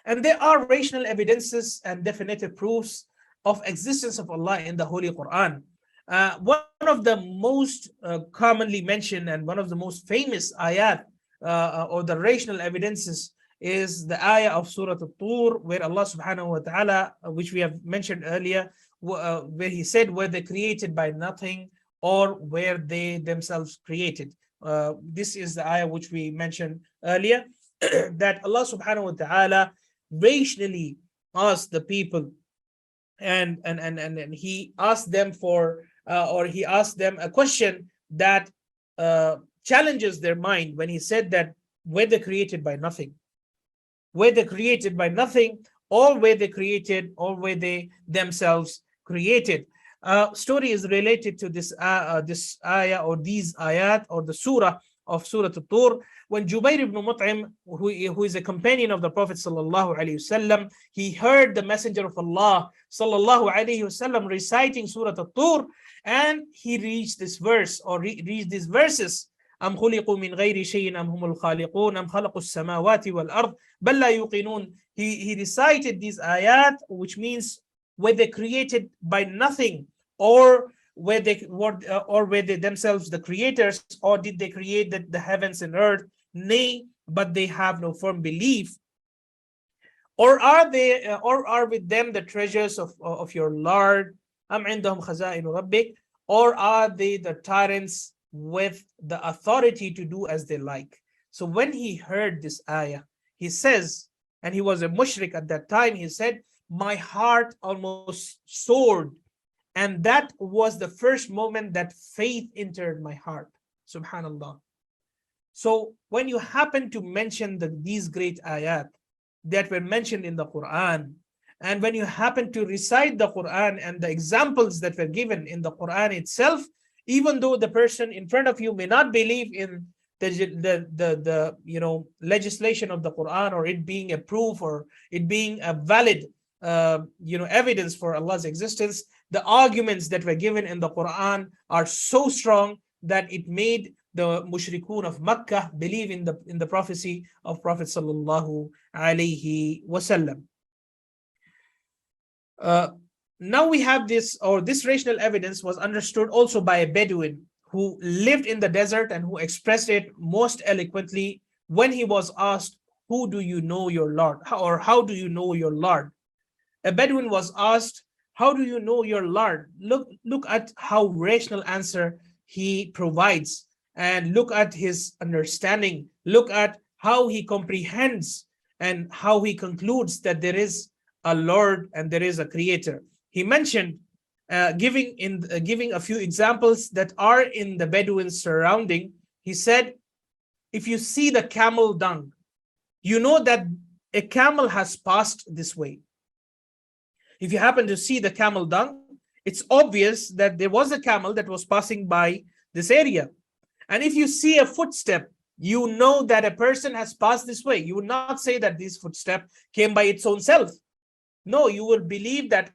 And there are rational evidences and definitive proofs of existence of Allah in the Holy Quran. One of the most commonly mentioned and one of the most famous ayat or the rational evidences is the ayah of Surah Al-Tur, where Allah subhanahu wa ta'ala, which we have mentioned earlier, where He said, were they created by nothing or were they themselves created? This is the ayah which we mentioned earlier, that Allah subhanahu wa ta'ala rationally asked the people, and He asked them for, or He asked them a question that challenges their mind when He said that were they created by nothing? Were they created by nothing, or were they created, or were they themselves created? Story is related to this ayah or these ayat or the surah of Surah At-Tur, when Jubair ibn Mut'im, who is a companion of the Prophet sallallahu alaihi wasallam, he heard the Messenger of Allah sallallahu alaihi wasallam reciting Surah At-Tur, and he reached this verse or reached these verses. أم خلقوا من غير شيء أم هم الخالقون أم خلقوا السماوات والأرض بل لا يوقنون. He recited these ayat, which means were they created by nothing, or were they themselves the creators, or did they create the heavens and earth? Nay, but they have no firm belief. Or are with them the treasures of your Lord? أم عندهم خزائن ربك? Or are they the tyrants with the authority to do as they like? So when he heard this ayah, he says, and he was a mushrik at that time, he said, my heart almost soared, and that was the first moment that faith entered my heart. Subhanallah. So when you happen to mention these great ayat that were mentioned in the Quran, and when you happen to recite the Quran and the examples that were given in the Quran itself, even though the person in front of you may not believe in the legislation of the Quran, or it being a proof, or it being a valid evidence for Allah's existence, the arguments that were given in the Quran are so strong that it made the mushrikun of Makkah believe in the prophecy of Prophet sallallahu alaihi wasallam. Now we have this rational evidence was understood also by a Bedouin who lived in the desert and who expressed it most eloquently when he was asked, who do you know your Lord? How do you know your Lord? A Bedouin was asked, how do you know your Lord? Look at how rational answer he provides, and look at his understanding. Look at how he comprehends and how he concludes that there is a Lord and there is a creator. He mentioned giving a few examples that are in the Bedouin's surrounding. He said, if you see the camel dung, you know that a camel has passed this way. If you happen to see the camel dung, it's obvious that there was a camel that was passing by this area. And if you see a footstep, you know that a person has passed this way. You would not say that this footstep came by its own self. No, you will believe that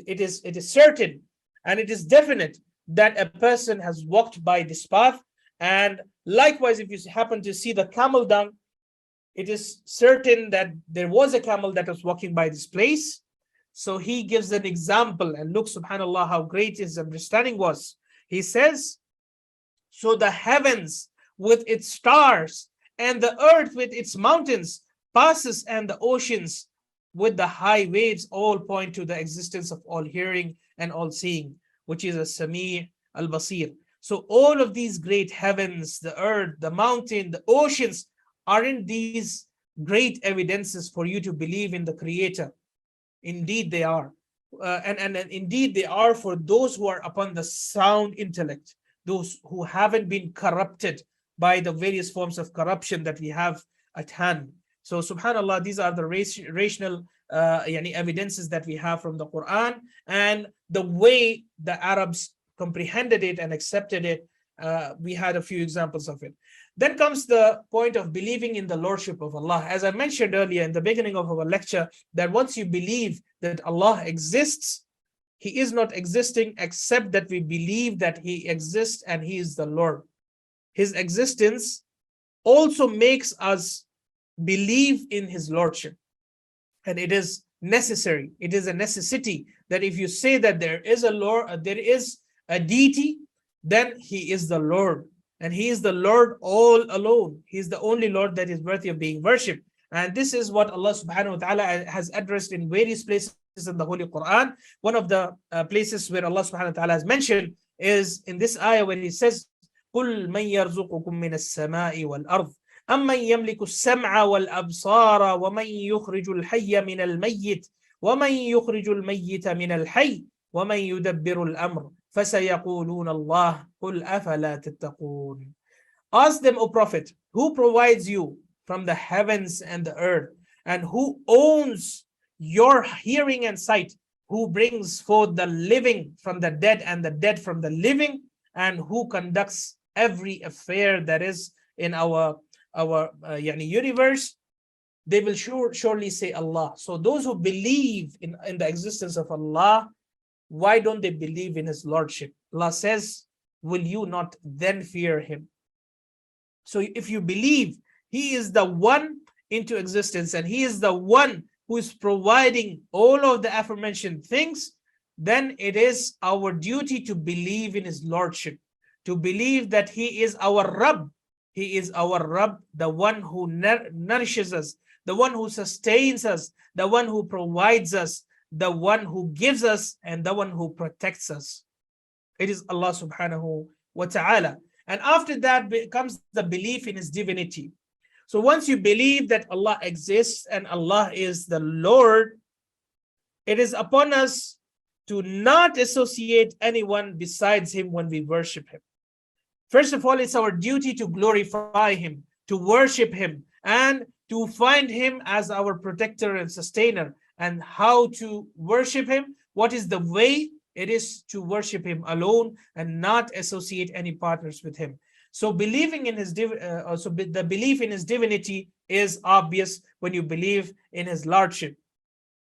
it is certain and it is definite that a person has walked by this path. And likewise, if you happen to see the camel dung, it is certain that there was a camel that was walking by this place. So he gives an example, and look, subhanallah, how great his understanding was. He says, so the heavens with its stars and the earth with its mountains passes, and the oceans with the high waves all point to the existence of all hearing and all seeing, which is a Sami' al-Basir. So all of these great heavens, the earth, the mountain, the oceans, aren't these great evidences for you to believe in the Creator? Indeed they are. And indeed they are for those who are upon the sound intellect, those who haven't been corrupted by the various forms of corruption that we have at hand. So subhanallah, these are the rational evidences that we have from the Quran, and the way the Arabs comprehended it and accepted it. We had a few examples of it. Then comes the point of believing in the Lordship of Allah. As I mentioned earlier in the beginning of our lecture, that once you believe that Allah exists, He is not existing except that we believe that He exists and He is the Lord. His existence also makes us believe in His Lordship. and it is necessary. It is a necessity that if you say that there is a Lord, there is a deity, then he is the Lord, and he is the Lord all alone. He is the only Lord that is worthy of being worshipped. And this is what Allah subhanahu wa ta'ala has addressed in various places in the Holy Quran. One of the places where Allah subhanahu wa ta'ala has mentioned is in this ayah where he says, قُلْ مَنْ يَرْزُقُكُم مِّنَ السَّمَاءِ وَالْأَرْضِ أَمَّنْ يَمْلِكُ السَّمْعَ وَالْأَبْصَارَ وَمَنْ يُخْرِجُ الْحَيَّ مِنَ الْمَيِّتِ وَمَنْ يُخْرِجُ الْمَيِّتَ مِنَ الْحَيِّ وَمَنْ يُدَبِّرُ الْأَمْرَ فَسَيَقُولُونَ اللَّهُ قُلْ أَفَلَا تَتَّقُونَ. Ask them, O Prophet, who provides you from the heavens and the earth, and who owns your hearing and sight, who brings forth the living from the dead and the dead from the living, and who conducts every affair that is in our universe. They will surely say Allah. So those who believe in the existence of Allah, why don't they believe in his lordship? Allah says, will you not then fear him? So if you believe he is the one into existence and he is the one who is providing all of the aforementioned things, then it is our duty to believe in his lordship, to believe that he is our Rabb. He is our Rabb, the one who nourishes us, the one who sustains us, the one who provides us, the one who gives us, and the one who protects us. It is Allah subhanahu wa ta'ala. And after that comes the belief in his divinity. So once you believe that Allah exists and Allah is the Lord, it is upon us to not associate anyone besides him when we worship him. First of all, it's our duty to glorify him, to worship him, and to find him as our protector and sustainer. And how to worship him? What is the way? It is to worship him alone and not associate any partners with him. So believing in his the belief in his divinity is obvious when you believe in his lordship.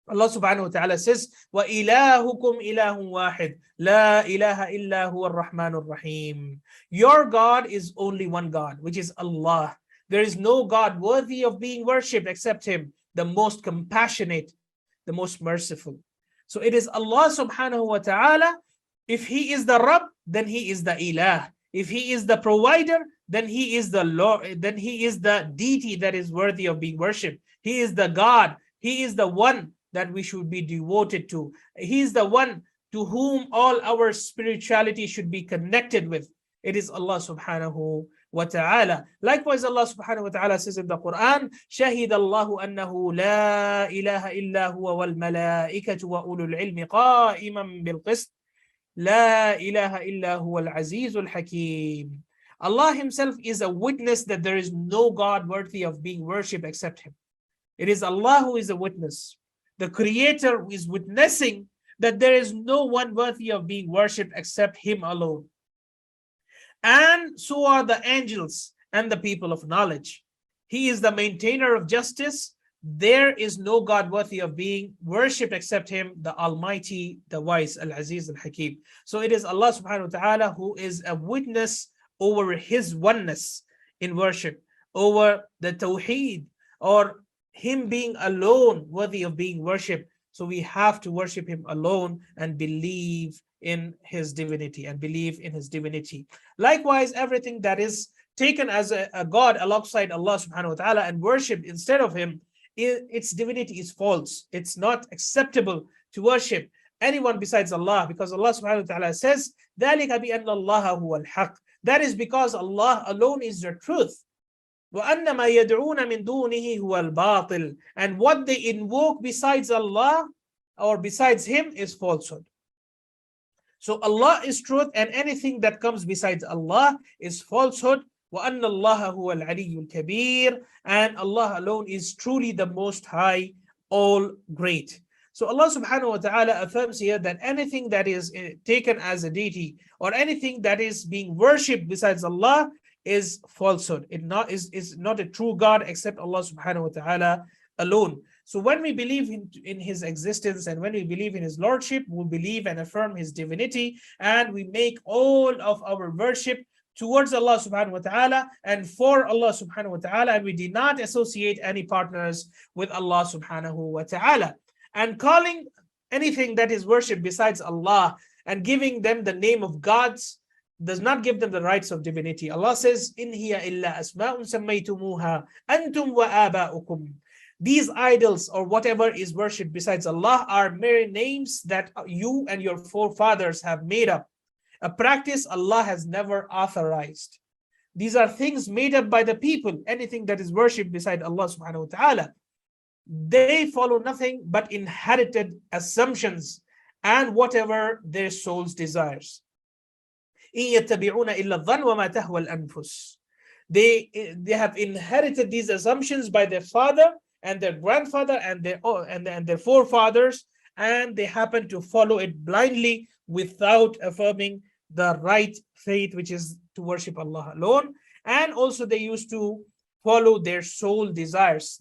Allah subhanahu wa ta'ala says, وَإِلَهُكُمْ إِلَهٌ وَاحِدٌ لَا إِلَهَ إِلَّا هُوَ الرَّحْمَنُ الرَّحِيمُ. Your God is only one God, which is Allah. There is no God worthy of being worshipped except him, the most compassionate, the most merciful. So it is Allah subhanahu wa ta'ala. If he is the Rabb, then he is the Ilah. If he is the provider, then he is the Lord, then he is the deity that is worthy of being worshipped. He is the God. He is the one that we should be devoted to. He is the one to whom all our spirituality should be connected with. It is Allah subhanahu wa ta'ala. Likewise, Allah subhanahu wa ta'ala says in the Quran, شَهِدَ اللَّهُ أَنَّهُ لَا إِلَهَ إِلَّا هُوَ وَالْمَلَائِكَةُ وَأُولُو الْعِلْمِ قَائِمًا بِالْقِسْطِ لَا إِلَهَ إِلَّا هُوَ الْعَزِيزُ الْحَكِيمُ. Allah himself is a witness that there is no God worthy of being worshipped except him. It is Allah who is a witness. The Creator who is witnessing that there is no one worthy of being worshipped except him alone. And so are the angels and the people of knowledge. He is the maintainer of justice. There is no God worthy of being worshipped except him, the Almighty, the Wise, Al-Aziz, Al-Hakim. So it is Allah subhanahu wa ta'ala who is a witness over his oneness in worship, over the Tawheed, or him being alone worthy of being worshipped. So we have to worship him alone and believe in his divinity Likewise, everything that is taken as a God alongside Allah subhanahu wa ta'ala and worshipped instead of him, its divinity is false. It's not acceptable to worship anyone besides Allah, because Allah subhanahu wa ta'ala says, ذَلِكَ بِأَنَّ اللَّهَ هُوَ الْحَقِّ. That is because Allah alone is the truth. وَأَنَّ مَا يَدْعُونَ مِن دُونِهِ هُوَ الْبَاطِلِ. And what they invoke besides Allah or besides him is falsehood. So Allah is truth, and anything that comes besides Allah is falsehood. وَأَنَّ اللَّهَ هُوَ الْعَلِيُّ الْكَبِيرُ. And Allah alone is truly the most high, all great. So Allah subhanahu wa ta'ala affirms here that anything that is taken as a deity or anything that is being worshipped besides Allah is falsehood. It is not a true God except Allah subhanahu wa ta'ala alone. So when we believe in his existence and when we believe in his lordship, we believe and affirm his divinity, and we make all of our worship towards Allah subhanahu wa ta'ala and for Allah subhanahu wa ta'ala, and we do not associate any partners with Allah subhanahu wa ta'ala. And calling anything that is worshipped besides Allah and giving them the name of gods does not give them the rights of divinity. Allah says, "In hiya illa asma'un sammaytumuha antum wa aba'ukum." These idols or whatever is worshipped besides Allah are mere names that you and your forefathers have made up, a practice Allah has never authorized. These are things made up by the people. Anything that is worshipped beside Allah subhanahu wa ta'ala, they follow nothing but inherited assumptions and whatever their souls desires. They have inherited these assumptions by their father and their grandfather and their forefathers, and they happen to follow it blindly without affirming the right faith, which is to worship Allah alone. And also they used to follow their soul's desires,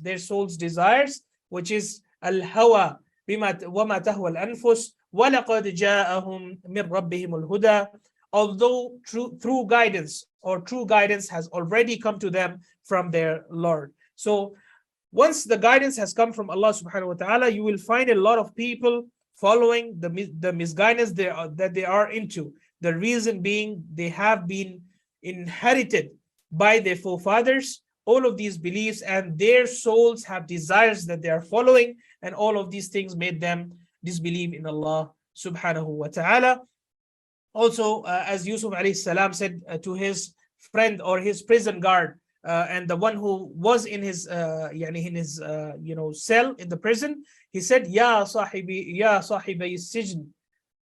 which is al-hawa wama tahwa al-anfus wa laqad ja'ahum min rabbihim al-huda. Although true guidance has already come to them from their Lord. So once the guidance has come from Allah subhanahu wa ta'ala, you will find a lot of people following the misguidance that they are into. The reason being they have been inherited by their forefathers, all of these beliefs, and their souls have desires that they are following, and all of these things made them disbelieve in Allah subhanahu wa ta'ala. Also, as Yusuf alayhi salam said to his friend or his prison guard, and the one who was in his cell in the prison, he said, Ya sahibi sijn,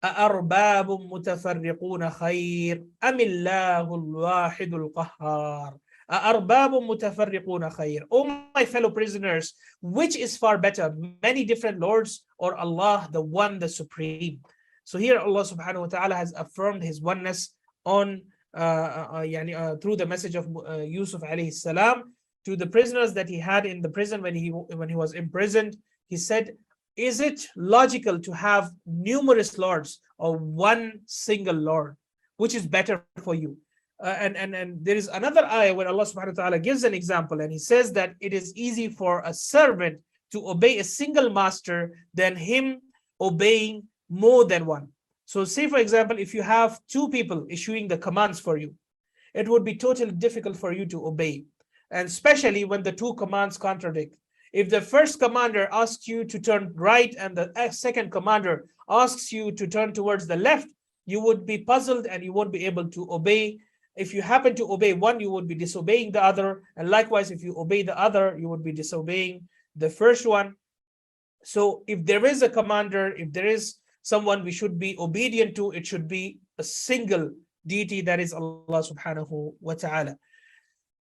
أأرباب متفرقون خير أم الله الواحد القهار. أأرباب متفرقون خير. O my fellow prisoners, which is far better, many different lords or Allah, the one, the supreme? So here Allah subhanahu wa ta'ala has affirmed his oneness on through the message of Yusuf alayhi salam to the prisoners that he had in the prison when he was imprisoned. He said, is it logical to have numerous lords or one single Lord? Which is better for you? And there is another ayah where Allah subhanahu wa ta'ala gives an example, and he says that it is easy for a servant to obey a single master than him obeying more than one. So say, for example, if you have two people issuing the commands for you, it would be totally difficult for you to obey, and especially when the two commands contradict. If the first commander asks you to turn right and the second commander asks you to turn towards the left, you would be puzzled and you won't be able to obey. If you happen to obey one, you would be disobeying the other. And likewise, if you obey the other, you would be disobeying the first one. So if there is a commander, if there is someone we should be obedient to, it should be a single deity, that is Allah subhanahu wa ta'ala.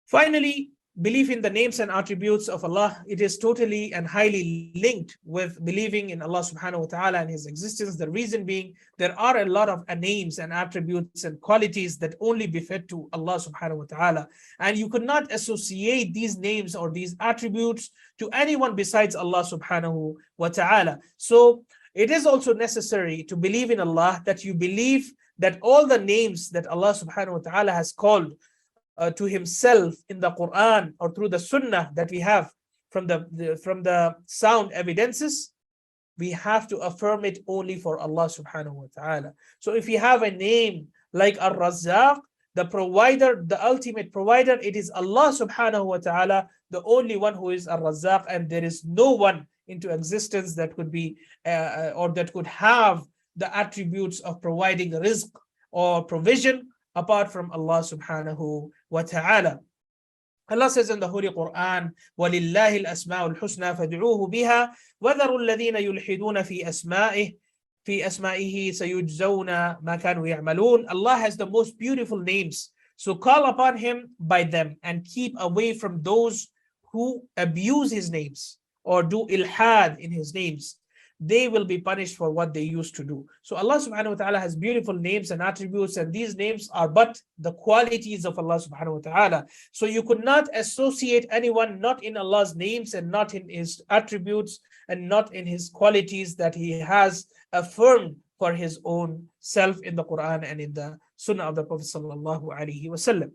Finally, belief in the names and attributes of Allah, it is totally and highly linked with believing in Allah subhanahu wa ta'ala and his existence. The reason being, there are a lot of names and attributes and qualities that only befit to Allah subhanahu wa ta'ala, and you could not associate these names or these attributes to anyone besides Allah subhanahu wa ta'ala. So it is also necessary to believe in Allah, that you believe that all the names that Allah subhanahu wa ta'ala has called to himself in the Quran or through the Sunnah that we have from the sound evidences, we have to affirm it only for Allah subhanahu wa ta'ala. So if you have a name like Ar-Razzaq, the provider, the ultimate provider, it is Allah subhanahu wa ta'ala, the only one who is Ar-Razzaq, and there is no one into existence that could be or that could have the attributes of providing rizq or provision apart from Allah subhanahu wa ta'ala. Allah says in the Holy Quran, وَلِلَّهِ الْأَسْمَاءُ الْحُسْنَى فَادْعُوهُ بِهَا وَذَرُوا الَّذِينَ يُلْحِدُونَ فِي أَسْمَائِهِ سَيُجْزَوْنَ مَا كَانُوا يَعْمَلُونَ. Allah has the most beautiful names, so call upon him by them and keep away from those who abuse his names or do ilhad in his names. They will be punished for what they used to do. So Allah subhanahu wa ta'ala has beautiful names and attributes, and these names are but the qualities of Allah subhanahu wa ta'ala. So you could not associate anyone not in Allah's names and not in his attributes and not in his qualities that he has affirmed for his own self in the Quran and in the Sunnah of the Prophet sallallahu alaihi wasallam.